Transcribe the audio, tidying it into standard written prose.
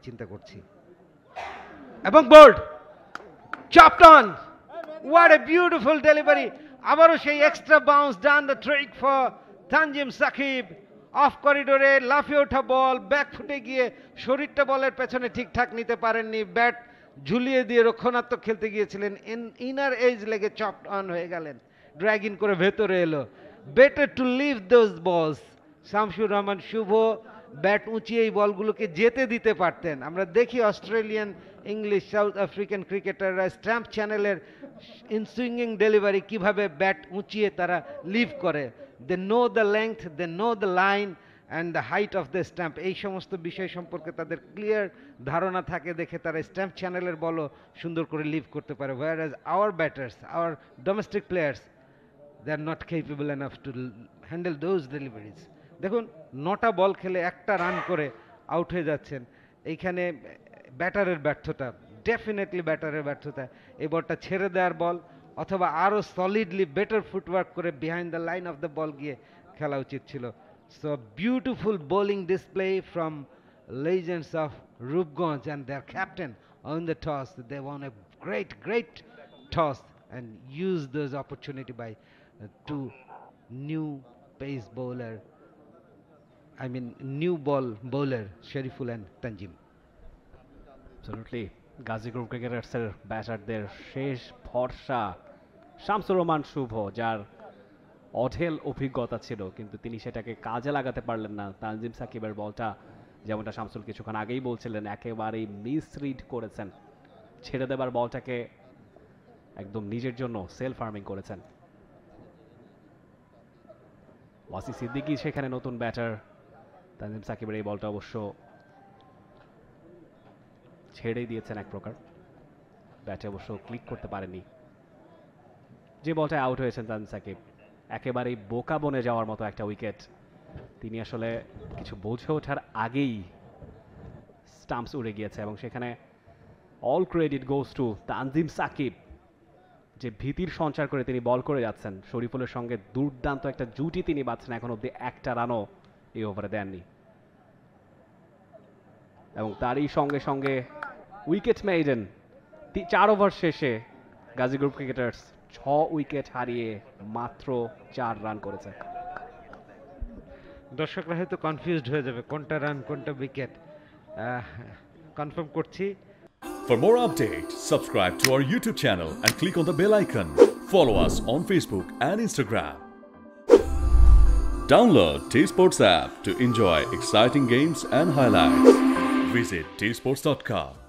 চিন্তা করছি এবং bowled chopped on. What a beautiful delivery. আবারও সেই extra bounce done the trick for Tanzim Sakib. Off করিডোরে লাফিয়ে ওঠা বল, ব্যাক ফুটে গিয়ে শরীরটা বলের পেছনে ঠিকঠাক নিতে পারেননি, ব্যাট ঝুলিয়ে দিয়ে রক্ষণাত্মক খেলতে গিয়েছিলেন, ইনার এজ লেগে চপড অন হয়ে গেলেন, ড্র্যাগ ইন করে ভেতরে এলো। বেটার টু লিভ দোজ বলস। শামসুর রহমান শুভ ব্যাট উঁচিয়ে এই বলগুলোকে যেতে দিতে পারতেন। আমরা দেখি অস্ট্রেলিয়ান, ইংলিশ, সাউথ আফ্রিকান ক্রিকেটাররা স্ট্যাম্প চ্যানেলের ইনসুইঙ্গিং ডেলিভারি কিভাবে ব্যাট উঁচিয়ে তারা লিভ করে। They know the length, they know the line and the height of the stump. এই সমস্ত বিষয় সম্পর্কে তাদের ক্লিয়ার ধারণা থাকে দেখে তারা স্ট্যাম্প চ্যানেলের বলও সুন্দর করে লিভ করতে পারে। Whereas our batters, our domestic players, they are not capable enough to handle those deliveries. দেখুন 9টা বল খেলে 1টা রান করে আউট হয়ে যাচ্ছেন। এইখানে ব্যাটারের ব্যর্থতা, ডেফিনেটলি ব্যাটারের ব্যর্থতা। এই বলটা ছেড়ে দেওয়ার বল অথবা আরও সলিডলি বেটার ফুটওয়ার্ক করে behind the line of the ball গিয়ে খেলা উচিত ছিল। So beautiful bowling display from legends of Rupganj and their captain on the toss. They won a great toss and used those opportunity by two new pace bowler, I mean new ball bowler Shariful and Tanjim. Absolutely. Gazi group ক্রিকেটার্সের ব্যাটারদের শেষ ভরসা শামসুর রহমান শুভ, যার অঢেল অভিজ্ঞতা ছিল কিন্তু তিনি সেটাকে কাজে লাগাতে পারলেন না। তানজিম সাকিবের বলটা, যেমনটা শামসুল কিছুক্ষণ আগেই বলছিলেন, একেবারেই মিসরিড করেছেন। ছেড়ে দেবার বলটাকে একদম নিজের জন্য সেলফ ফার্মিং করেছেন। ওয়াসি সিদ্দিকী সেখানে নতুন ব্যাটার। তানজিম সাকিবের এই বলটা অবশ্য ছেড়েই দিয়েছেন এক প্রকার, ব্যাটে অবশ্য ক্লিক করতে পারেননি। যে বলটায় আউট হয়েছেন তানজিম সাকিব, একেবারেই বোকা বনে যাওয়ার মতো একটা উইকেট। তিনি আসলে কিছু বুঝে ওঠার আগেই স্টাম্পস উড়ে গিয়েছে এবং সেখানে all credit goes to Tanzim Sakib. যে ভীতির সঞ্চার করে তিনি বল করে যাচ্ছেন, শরীফুলের সঙ্গে দুর্দান্ত একটা জুটি তিনি বাঁচছেন, এখন অব্দি একটা রানও এই ওভারে দেননি। এবং তারই সঙ্গে সঙ্গে উইকেট মেইডেন 4 ওভার শেষে গাজী গ্রুপ ক্রিকেটার্স 6 উইকেট হারিয়ে মাত্র 4 রান করেছে। দর্শকরা হয়তো কনফিউজড হয়ে যাবে কোনটা রান কোনটা উইকেট। কনফার্ম করছি। For more updates, subscribe to our YouTube channel and click on the bell icon. Follow us on Facebook and Instagram. Download T-Sports app to enjoy exciting games and highlights. Visit tsports.com.